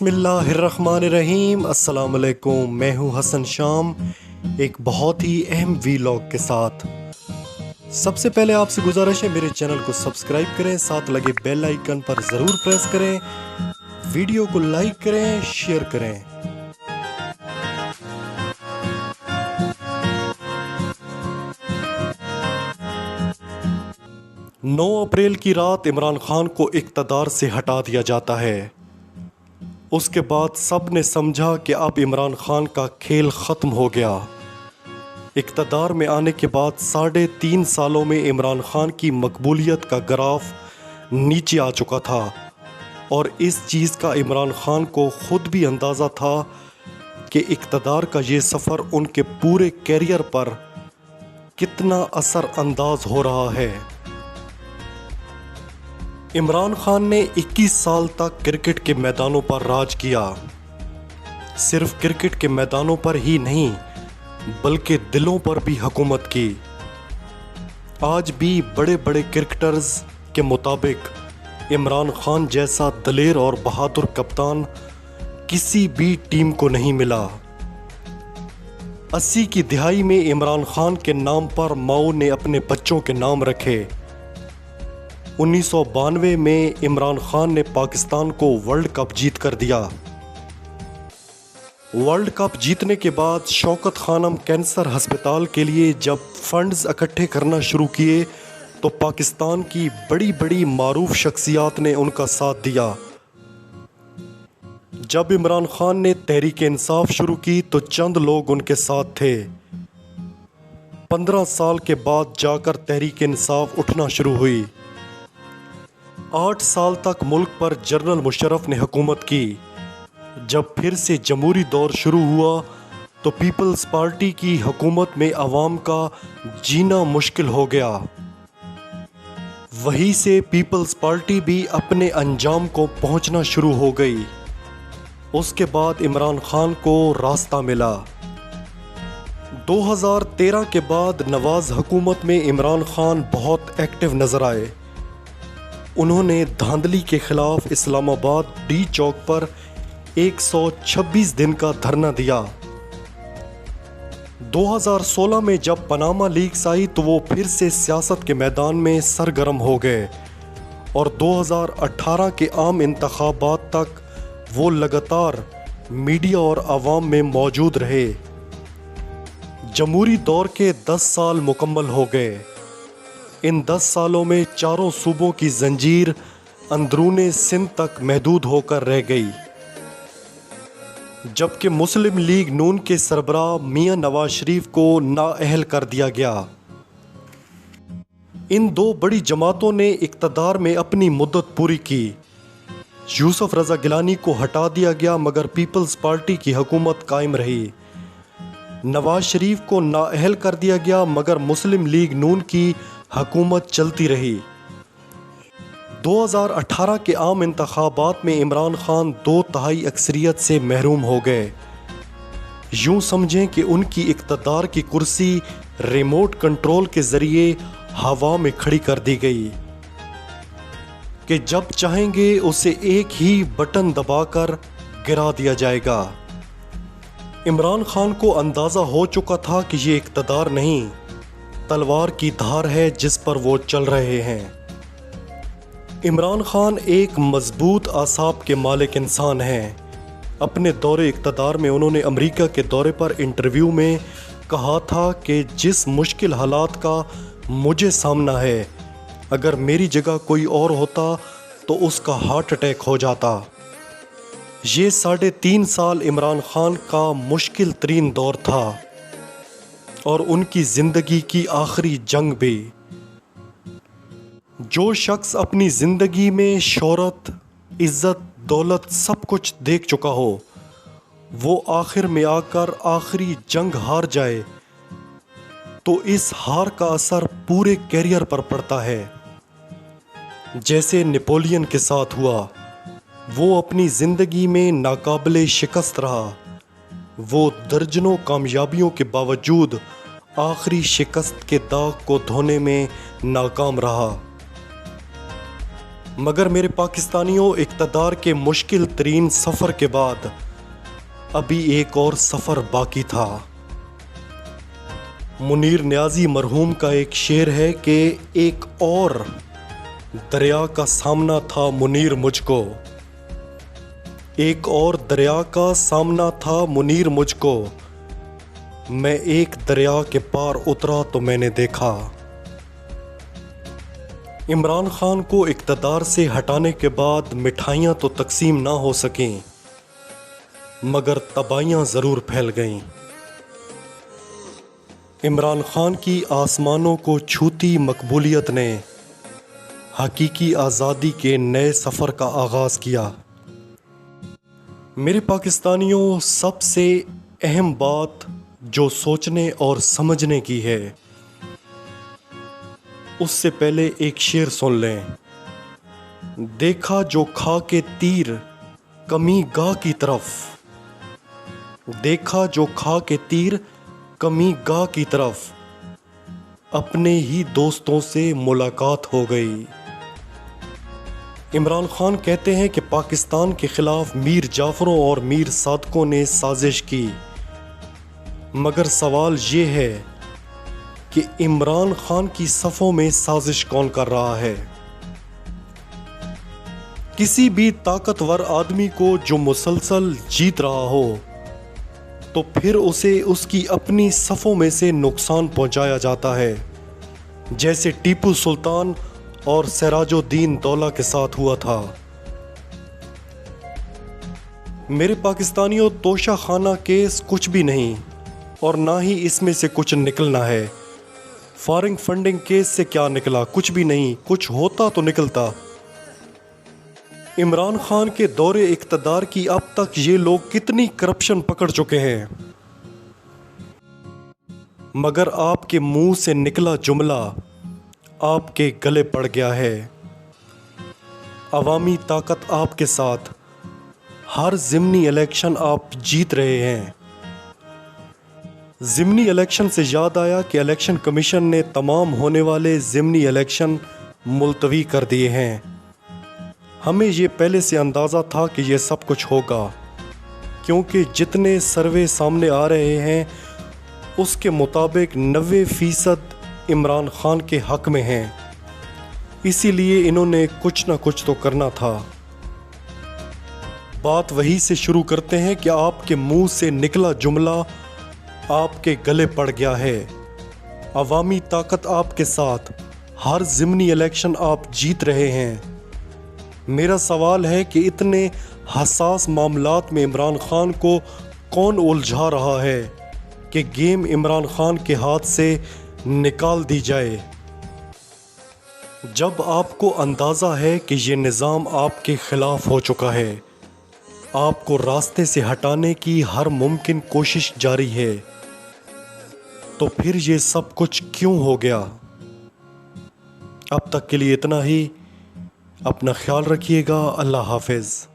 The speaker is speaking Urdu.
بسم اللہ الرحمن الرحیم۔ السلام علیکم، میں ہوں حسن شام ایک بہت ہی اہم ویلاگ کے ساتھ۔ سب سے پہلے آپ سے گزارش ہے میرے چینل کو سبسکرائب کریں، ساتھ لگے بیل آئیکن پر ضرور پریس کریں، ویڈیو کو لائک کریں، شیئر کریں۔ 9 اپریل کی رات عمران خان کو اقتدار سے ہٹا دیا جاتا ہے۔ اس کے بعد سب نے سمجھا کہ اب عمران خان کا کھیل ختم ہو گیا۔ اقتدار میں آنے کے بعد 3.5 سالوں میں عمران خان کی مقبولیت کا گراف نیچے آ چکا تھا، اور اس چیز کا عمران خان کو خود بھی اندازہ تھا کہ اقتدار کا یہ سفر ان کے پورے کیریئر پر کتنا اثر انداز ہو رہا ہے۔ عمران خان نے 21 سال تک کرکٹ کے میدانوں پر راج کیا۔ صرف کرکٹ کے میدانوں پر ہی نہیں بلکہ دلوں پر بھی حکومت کی۔ آج بھی بڑے بڑے کرکٹرز کے مطابق عمران خان جیسا دلیر اور بہادر کپتان کسی بھی ٹیم کو نہیں ملا۔ 80 کی دہائی میں عمران خان کے نام پر ماؤ نے اپنے بچوں کے نام رکھے۔ 1992 میں عمران خان نے پاکستان کو ورلڈ کپ جیت کر دیا۔ ورلڈ کپ جیتنے کے بعد شوکت خانم کینسر ہسپتال کے لیے جب فنڈز اکٹھے کرنا شروع کیے تو پاکستان کی بڑی بڑی معروف شخصیات نے ان کا ساتھ دیا۔ جب عمران خان نے تحریک انصاف شروع کی تو چند لوگ ان کے ساتھ تھے۔ 15 سال کے بعد جا کر تحریک انصاف اٹھنا شروع ہوئی۔ 8 سال تک ملک پر جنرل مشرف نے حکومت کی۔ جب پھر سے جمہوری دور شروع ہوا تو پیپلز پارٹی کی حکومت میں عوام کا جینا مشکل ہو گیا۔ وہیں سے پیپلز پارٹی بھی اپنے انجام کو پہنچنا شروع ہو گئی۔ اس کے بعد عمران خان کو راستہ ملا۔ 2013 کے بعد نواز حکومت میں عمران خان بہت ایکٹیو نظر آئے۔ انہوں نے دھاندلی کے خلاف اسلام آباد ڈی چوک پر 126 دن کا دھرنا دیا۔ 2016 میں جب پاناما لیکس آئی تو وہ پھر سے سیاست کے میدان میں سرگرم ہو گئے، اور 2018 کے عام انتخابات تک وہ لگاتار میڈیا اور عوام میں موجود رہے۔ جمہوری دور کے 10 سال مکمل ہو گئے۔ ان 10 سالوں میں چاروں صوبوں کی زنجیر اندرون سندھ تک محدود ہو کر رہ گئی، جبکہ مسلم لیگ نون کے سربراہ میاں نواز شریف کو نااہل کر دیا گیا۔ ان 2 بڑی جماعتوں نے اقتدار میں اپنی مدت پوری کی۔ یوسف رضا گیلانی کو ہٹا دیا گیا مگر پیپلز پارٹی کی حکومت قائم رہی۔ نواز شریف کو نااہل کر دیا گیا مگر مسلم لیگ نون کی حکومت چلتی رہی۔ 2018 کے عام انتخابات میں عمران خان 2/3 اکثریت سے محروم ہو گئے۔ یوں سمجھیں کہ ان کی اقتدار کی کرسی ریموٹ کنٹرول کے ذریعے ہوا میں کھڑی کر دی گئی کہ جب چاہیں گے اسے ایک ہی بٹن دبا کر گرا دیا جائے گا۔ عمران خان کو اندازہ ہو چکا تھا کہ یہ اقتدار نہیں، تلوار کی دھار ہے جس پر وہ چل رہے ہیں۔ عمران خان ایک مضبوط اعصاب کے مالک انسان ہیں۔ اپنے دور اقتدار میں انہوں نے امریکہ کے دورے پر انٹرویو میں کہا تھا کہ جس مشکل حالات کا مجھے سامنا ہے، اگر میری جگہ کوئی اور ہوتا تو اس کا ہارٹ اٹیک ہو جاتا۔ یہ 3.5 سال عمران خان کا مشکل ترین دور تھا، اور ان کی زندگی کی آخری جنگ بھی۔ جو شخص اپنی زندگی میں شہرت، عزت، دولت سب کچھ دیکھ چکا ہو، وہ آخر میں آ کر آخری جنگ ہار جائے تو اس ہار کا اثر پورے کیریئر پر پڑتا ہے۔ جیسے نیپولین کے ساتھ ہوا، وہ اپنی زندگی میں ناقابل شکست رہا۔ وہ درجنوں کامیابیوں کے باوجود آخری شکست کے داغ کو دھونے میں ناکام رہا۔ مگر میرے پاکستانیوں، اقتدار کے مشکل ترین سفر کے بعد ابھی ایک اور سفر باقی تھا۔ منیر نیازی مرحوم کا ایک شعر ہے کہ ایک اور دریا کا سامنا تھا منیر مجھ کو، ایک اور دریا کا سامنا تھا منیر مجھ کو، میں ایک دریا کے پار اترا تو میں نے دیکھا۔ عمران خان کو اقتدار سے ہٹانے کے بعد مٹھائیاں تو تقسیم نہ ہو سکیں، مگر تباہیاں ضرور پھیل گئیں۔ عمران خان کی آسمانوں کو چھوتی مقبولیت نے حقیقی آزادی کے نئے سفر کا آغاز کیا۔ میرے پاکستانیوں، سب سے اہم بات جو سوچنے اور سمجھنے کی ہے، اس سے پہلے ایک شعر سن لیں۔ دیکھا جو کھا کے تیر کمی گاہ کی طرف، دیکھا جو کھا کے تیر کمی گاہ کی طرف، اپنے ہی دوستوں سے ملاقات ہو گئی۔ عمران خان کہتے ہیں کہ پاکستان کے خلاف میر جعفروں اور میر صادقوں نے سازش کی، مگر سوال یہ ہے کہ عمران خان کی صفوں میں سازش کون کر رہا ہے؟ کسی بھی طاقتور آدمی کو جو مسلسل جیت رہا ہو تو پھر اسے اس کی اپنی صفوں میں سے نقصان پہنچایا جاتا ہے، جیسے ٹیپو سلطان اور سراج الدین دولہ کے ساتھ ہوا تھا۔ میرے پاکستانیوں، توشہ خانہ کیس کچھ بھی نہیں اور نہ ہی اس میں سے کچھ نکلنا ہے۔ فارنگ فنڈنگ کیس سے کیا نکلا؟ کچھ بھی نہیں، کچھ ہوتا تو نکلتا۔ عمران خان کے دور اقتدار کی اب تک یہ لوگ کتنی کرپشن پکڑ چکے ہیں، مگر آپ کے منہ سے نکلا جملہ آپ کے گلے پڑ گیا ہے۔ عوامی طاقت آپ کے ساتھ، ہر ضمنی الیکشن آپ جیت رہے ہیں۔ ضمنی الیکشن سے یاد آیا کہ الیکشن کمیشن نے تمام ہونے والے ضمنی الیکشن ملتوی کر دیے ہیں۔ ہمیں یہ پہلے سے اندازہ تھا کہ یہ سب کچھ ہوگا، کیونکہ جتنے سروے سامنے آ رہے ہیں اس کے مطابق 90% عمران خان کے حق میں ہیں، اسی لیے انہوں نے کچھ نہ کچھ تو کرنا تھا۔ بات وہی سے شروع کرتے ہیں کہ آپ کے منہ سے نکلا جملہ آپ کے گلے پڑ گیا ہے۔ عوامی طاقت آپ کے ساتھ، ہر ضمنی الیکشن آپ جیت رہے ہیں۔ میرا سوال ہے کہ اتنے حساس معاملات میں عمران خان کو کون الجھا رہا ہے کہ گیم عمران خان کے ہاتھ سے نکال دی جائے، جب آپ کو اندازہ ہے کہ یہ نظام آپ کے خلاف ہو چکا ہے، آپ کو راستے سے ہٹانے کی ہر ممکن کوشش جاری ہے، تو پھر یہ سب کچھ کیوں ہو گیا؟ اب تک کے لیے اتنا ہی۔ اپنا خیال رکھیے گا۔ اللہ حافظ۔